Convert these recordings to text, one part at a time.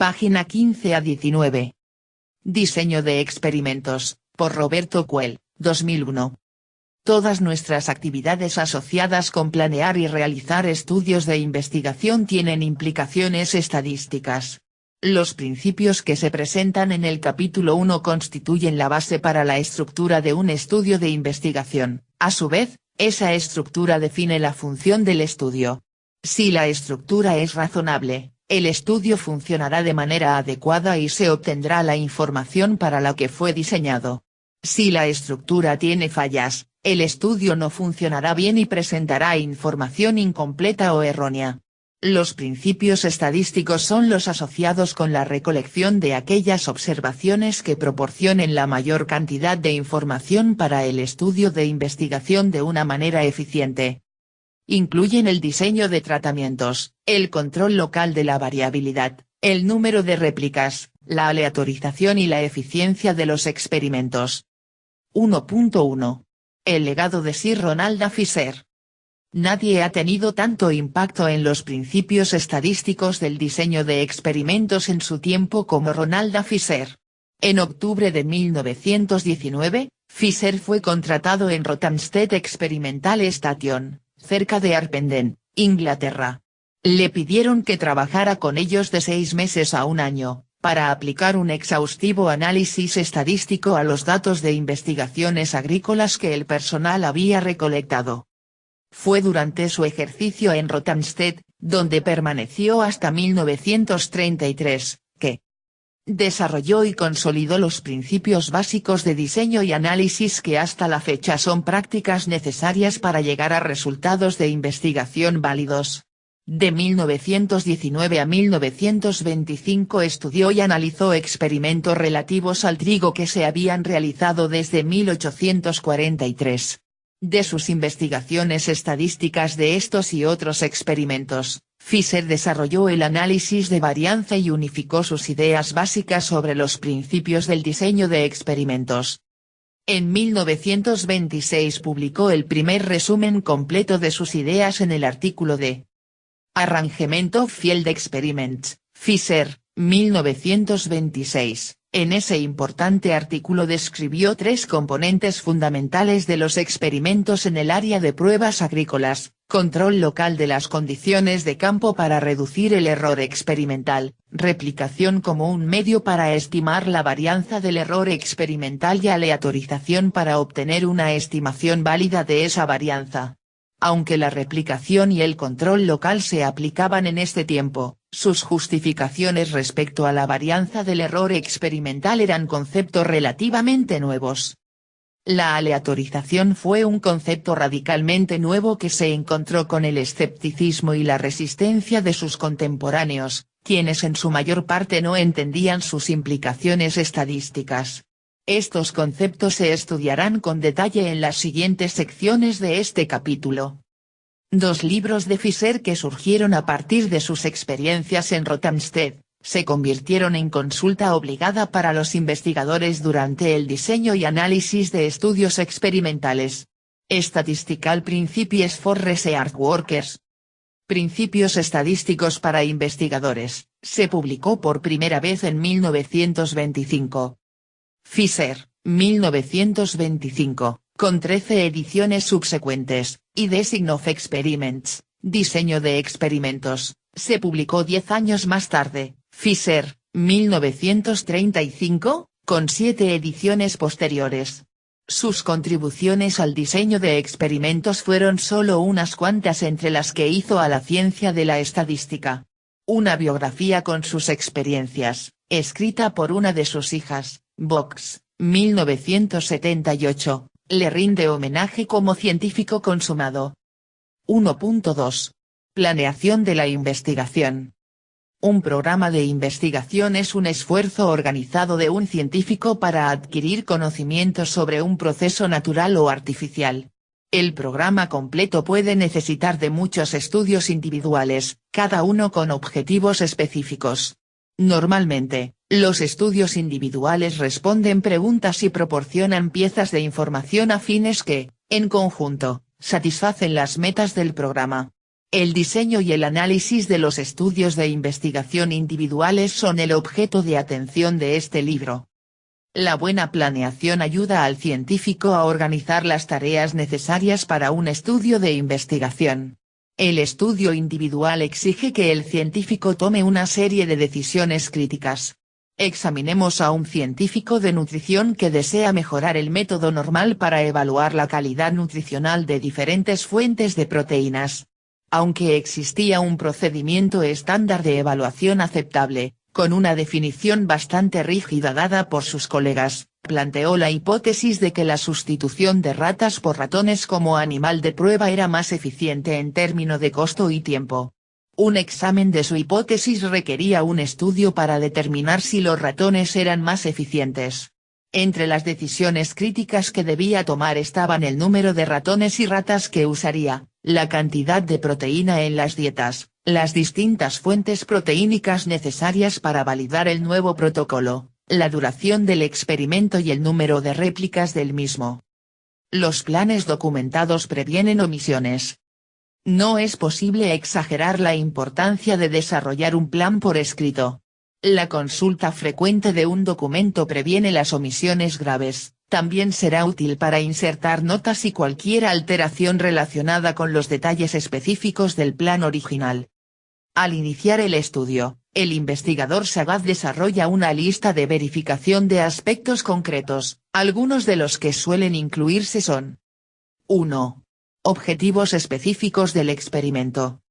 Página 15 a 19. Diseño de experimentos, por Roberto Cuel, 2001. Todas nuestras actividades asociadas con planear y realizar estudios de investigación tienen implicaciones estadísticas. Los principios que se presentan en el capítulo 1 constituyen la base para la estructura de un estudio de investigación. A su vez, esa estructura define la función del estudio. Si la estructura es razonable, el estudio funcionará de manera adecuada y se obtendrá la información para la que fue diseñado. Si la estructura tiene fallas, el estudio no funcionará bien y presentará información incompleta o errónea. Los principios estadísticos son los asociados con la recolección de aquellas observaciones que proporcionen la mayor cantidad de información para el estudio de investigación de una manera eficiente. Incluyen el diseño de tratamientos, el control local de la variabilidad, el número de réplicas, la aleatorización y la eficiencia de los experimentos. 1.1. El legado de Sir Ronald Fisher. Nadie ha tenido tanto impacto en los principios estadísticos del diseño de experimentos en su tiempo como Ronald Fisher. En octubre de 1919, Fisher fue contratado en Rothamsted Experimental Station, cerca de Harpenden, Inglaterra. Le pidieron que trabajara con ellos de 6 meses a un año, para aplicar un exhaustivo análisis estadístico a los datos de investigaciones agrícolas que el personal había recolectado. Fue durante su ejercicio en Rothamsted, donde permaneció hasta 1933, que desarrolló y consolidó los principios básicos de diseño y análisis que hasta la fecha son prácticas necesarias para llegar a resultados de investigación válidos. De 1919 a 1925 estudió y analizó experimentos relativos al trigo que se habían realizado desde 1843. De sus investigaciones estadísticas de estos y otros experimentos, Fisher desarrolló el análisis de varianza y unificó sus ideas básicas sobre los principios del diseño de experimentos. En 1926 publicó el primer resumen completo de sus ideas en el artículo de Arrangement of Field Experiments, Fisher, 1926. En ese importante artículo describió 3 componentes fundamentales de los experimentos en el área de pruebas agrícolas: control local de las condiciones de campo para reducir el error experimental, replicación como un medio para estimar la varianza del error experimental y aleatorización para obtener una estimación válida de esa varianza. Aunque la replicación y el control local se aplicaban en este tiempo, sus justificaciones respecto a la varianza del error experimental eran conceptos relativamente nuevos. La aleatorización fue un concepto radicalmente nuevo que se encontró con el escepticismo y la resistencia de sus contemporáneos, quienes en su mayor parte no entendían sus implicaciones estadísticas. Estos conceptos se estudiarán con detalle en las siguientes secciones de este capítulo. 2 libros de Fisher que surgieron a partir de sus experiencias en Rothamsted, se convirtieron en consulta obligada para los investigadores durante el diseño y análisis de estudios experimentales. Statistical Principles for Research Workers. Principios estadísticos para investigadores, se publicó por primera vez en 1925. Fisher, 1925, con 13 ediciones subsecuentes, y Design of Experiments, Diseño de experimentos, se publicó 10 años más tarde. Fisher, 1935, con 7 ediciones posteriores. Sus contribuciones al diseño de experimentos fueron solo unas cuantas entre las que hizo a la ciencia de la estadística. Una biografía con sus experiencias, escrita por una de sus hijas, Box, 1978, le rinde homenaje como científico consumado. 1.2. Planeación de la investigación. Un programa de investigación es un esfuerzo organizado de un científico para adquirir conocimientos sobre un proceso natural o artificial. El programa completo puede necesitar de muchos estudios individuales, cada uno con objetivos específicos. Normalmente, los estudios individuales responden preguntas y proporcionan piezas de información afines que, en conjunto, satisfacen las metas del programa. El diseño y el análisis de los estudios de investigación individuales son el objeto de atención de este libro. La buena planeación ayuda al científico a organizar las tareas necesarias para un estudio de investigación. El estudio individual exige que el científico tome una serie de decisiones críticas. Examinemos a un científico de nutrición que desea mejorar el método normal para evaluar la calidad nutricional de diferentes fuentes de proteínas. Aunque existía un procedimiento estándar de evaluación aceptable, con una definición bastante rígida dada por sus colegas, planteó la hipótesis de que la sustitución de ratas por ratones como animal de prueba era más eficiente en términos de costo y tiempo. Un examen de su hipótesis requería un estudio para determinar si los ratones eran más eficientes. Entre las decisiones críticas que debía tomar estaban el número de ratones y ratas que usaría, la cantidad de proteína en las dietas, las distintas fuentes proteínicas necesarias para validar el nuevo protocolo, la duración del experimento y el número de réplicas del mismo. Los planes documentados previenen omisiones. No es posible exagerar la importancia de desarrollar un plan por escrito. La consulta frecuente de un documento previene las omisiones graves. También será útil para insertar notas y cualquier alteración relacionada con los detalles específicos del plan original. Al iniciar el estudio, el investigador sagaz desarrolla una lista de verificación de aspectos concretos, algunos de los que suelen incluirse son: 1. Objetivos específicos del experimento.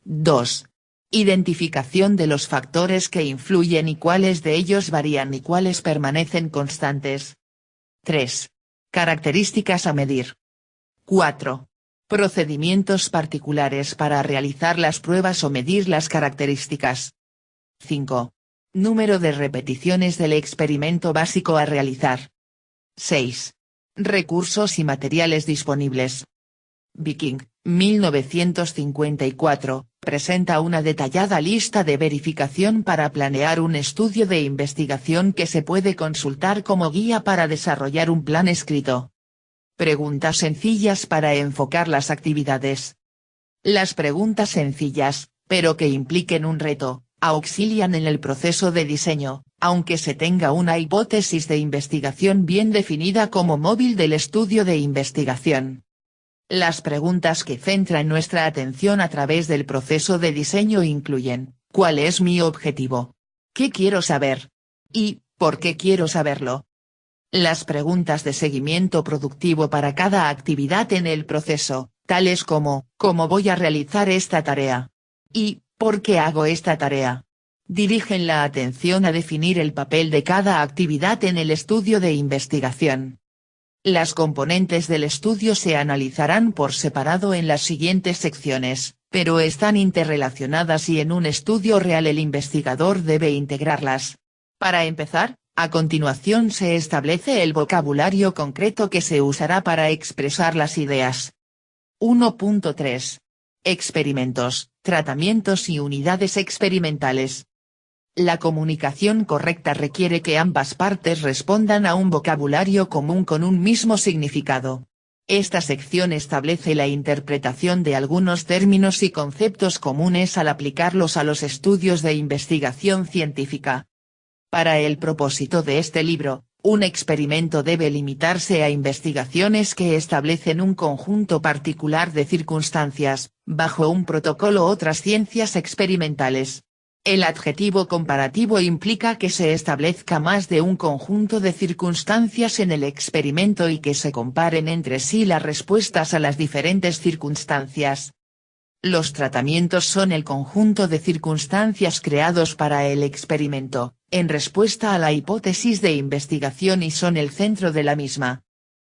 2. Identificación de los factores que influyen y cuáles de ellos varían y cuáles permanecen constantes. 3. Características a medir. 4. Procedimientos particulares para realizar las pruebas o medir las características. 5. Número de repeticiones del experimento básico a realizar. 6. Recursos y materiales disponibles. Viking, 1954, presenta una detallada lista de verificación para planear un estudio de investigación que se puede consultar como guía para desarrollar un plan escrito. Preguntas sencillas para enfocar las actividades. Las preguntas sencillas, pero que impliquen un reto, auxilian en el proceso de diseño, aunque se tenga una hipótesis de investigación bien definida como móvil del estudio de investigación. Las preguntas que centran nuestra atención a través del proceso de diseño incluyen: ¿cuál es mi objetivo? ¿Qué quiero saber? ¿Y por qué quiero saberlo? Las preguntas de seguimiento productivo para cada actividad en el proceso, tales como: ¿cómo voy a realizar esta tarea? ¿Y por qué hago esta tarea? Dirigen la atención a definir el papel de cada actividad en el estudio de investigación. Las componentes del estudio se analizarán por separado en las siguientes secciones, pero están interrelacionadas y en un estudio real el investigador debe integrarlas. Para empezar, a continuación se establece el vocabulario concreto que se usará para expresar las ideas. 1.3. Experimentos, tratamientos y unidades experimentales. La comunicación correcta requiere que ambas partes respondan a un vocabulario común con un mismo significado. Esta sección establece la interpretación de algunos términos y conceptos comunes al aplicarlos a los estudios de investigación científica. Para el propósito de este libro, un experimento debe limitarse a investigaciones que establecen un conjunto particular de circunstancias, bajo un protocolo o otras ciencias experimentales. El adjetivo comparativo implica que se establezca más de un conjunto de circunstancias en el experimento y que se comparen entre sí las respuestas a las diferentes circunstancias. Los tratamientos son el conjunto de circunstancias creados para el experimento, en respuesta a la hipótesis de investigación y son el centro de la misma.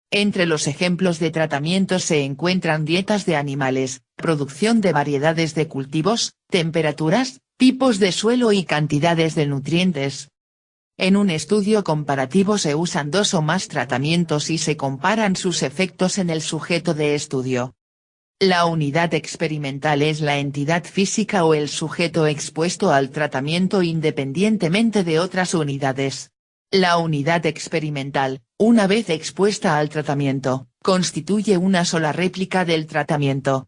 Entre los ejemplos de tratamientos se encuentran dietas de animales, producción de variedades de cultivos, temperaturas, tipos de suelo y cantidades de nutrientes. En un estudio comparativo se usan dos o más tratamientos y se comparan sus efectos en el sujeto de estudio. La unidad experimental es la entidad física o el sujeto expuesto al tratamiento independientemente de otras unidades. La unidad experimental, una vez expuesta al tratamiento, constituye una sola réplica del tratamiento.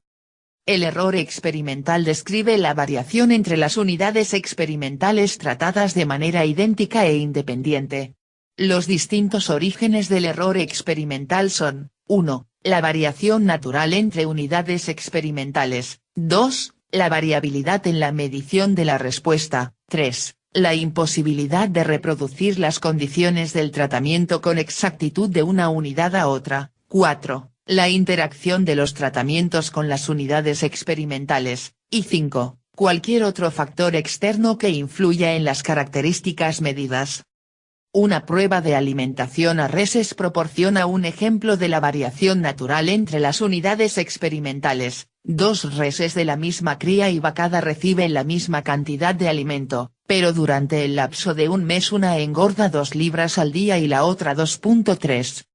El error experimental describe la variación entre las unidades experimentales tratadas de manera idéntica e independiente. Los distintos orígenes del error experimental son, 1. La variación natural entre unidades experimentales, 2. La variabilidad en la medición de la respuesta, 3. La imposibilidad de reproducir las condiciones del tratamiento con exactitud de una unidad a otra, 4. La interacción de los tratamientos con las unidades experimentales, y 5. Cualquier otro factor externo que influya en las características medidas. Una prueba de alimentación a reses proporciona un ejemplo de la variación natural entre las unidades experimentales. 2 reses de la misma cría y vacada reciben la misma cantidad de alimento, pero durante el lapso de un mes una engorda 2 libras al día y la otra 2.3.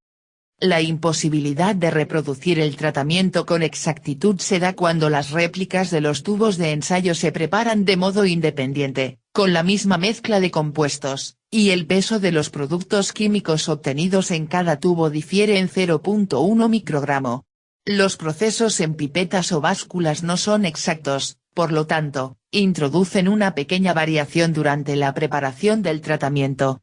La imposibilidad de reproducir el tratamiento con exactitud se da cuando las réplicas de los tubos de ensayo se preparan de modo independiente, con la misma mezcla de compuestos, y el peso de los productos químicos obtenidos en cada tubo difiere en 0.1 microgramo. Los procesos en pipetas o básculas no son exactos, por lo tanto, introducen una pequeña variación durante la preparación del tratamiento.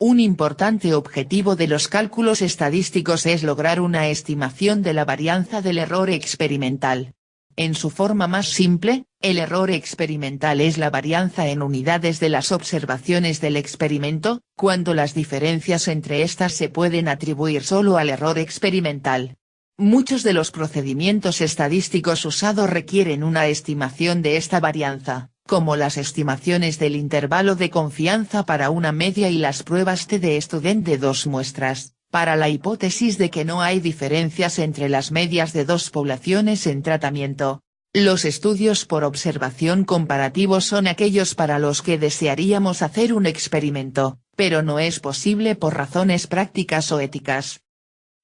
Un importante objetivo de los cálculos estadísticos es lograr una estimación de la varianza del error experimental. En su forma más simple, el error experimental es la varianza en unidades de las observaciones del experimento, cuando las diferencias entre estas se pueden atribuir solo al error experimental. Muchos de los procedimientos estadísticos usados requieren una estimación de esta varianza, como las estimaciones del intervalo de confianza para una media y las pruebas T de Student de 2 muestras, para la hipótesis de que no hay diferencias entre las medias de 2 poblaciones en tratamiento. Los estudios por observación comparativos son aquellos para los que desearíamos hacer un experimento, pero no es posible por razones prácticas o éticas.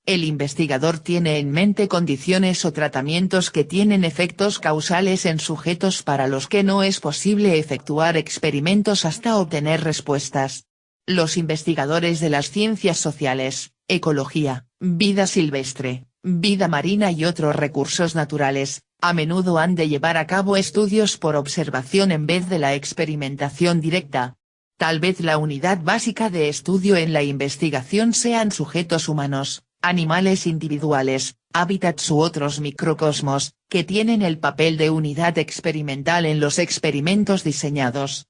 El investigador tiene en mente condiciones o tratamientos que tienen efectos causales en sujetos para los que no es posible efectuar experimentos hasta obtener respuestas. Los investigadores de las ciencias sociales, ecología, vida silvestre, vida marina y otros recursos naturales, a menudo han de llevar a cabo estudios por observación en vez de la experimentación directa. Tal vez la unidad básica de estudio en la investigación sean sujetos humanos, animales individuales, hábitats u otros microcosmos, que tienen el papel de unidad experimental en los experimentos diseñados.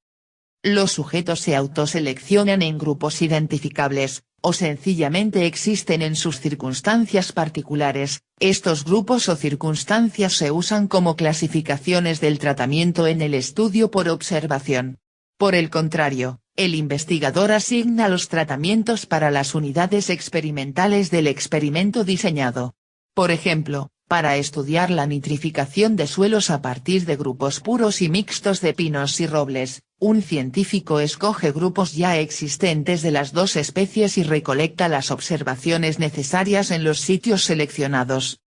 Los sujetos se autoseleccionan en grupos identificables, o sencillamente existen en sus circunstancias particulares. Estos grupos o circunstancias se usan como clasificaciones del tratamiento en el estudio por observación. Por el contrario, el investigador asigna los tratamientos para las unidades experimentales del experimento diseñado. Por ejemplo, para estudiar la nitrificación de suelos a partir de grupos puros y mixtos de pinos y robles, un científico escoge grupos ya existentes de las 2 especies y recolecta las observaciones necesarias en los sitios seleccionados.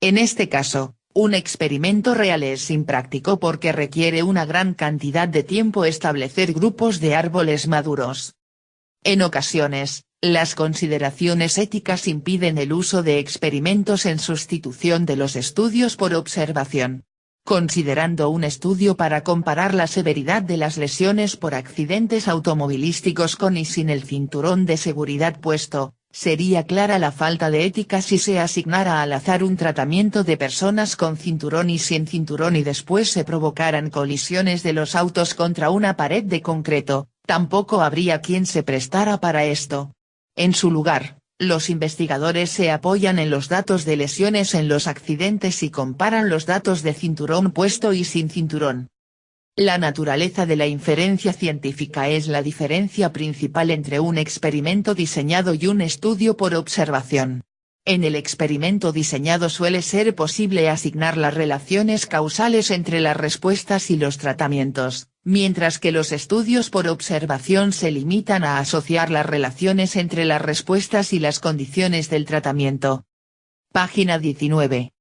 En este caso, un experimento real es impráctico porque requiere una gran cantidad de tiempo establecer grupos de árboles maduros. En ocasiones, las consideraciones éticas impiden el uso de experimentos en sustitución de los estudios por observación. Considerando un estudio para comparar la severidad de las lesiones por accidentes automovilísticos con y sin el cinturón de seguridad puesto, sería clara la falta de ética si se asignara al azar un tratamiento de personas con cinturón y sin cinturón y después se provocaran colisiones de los autos contra una pared de concreto, tampoco habría quien se prestara para esto. En su lugar, los investigadores se apoyan en los datos de lesiones en los accidentes y comparan los datos de cinturón puesto y sin cinturón. La naturaleza de la inferencia científica es la diferencia principal entre un experimento diseñado y un estudio por observación. En el experimento diseñado suele ser posible asignar las relaciones causales entre las respuestas y los tratamientos, mientras que los estudios por observación se limitan a asociar las relaciones entre las respuestas y las condiciones del tratamiento. Página 19.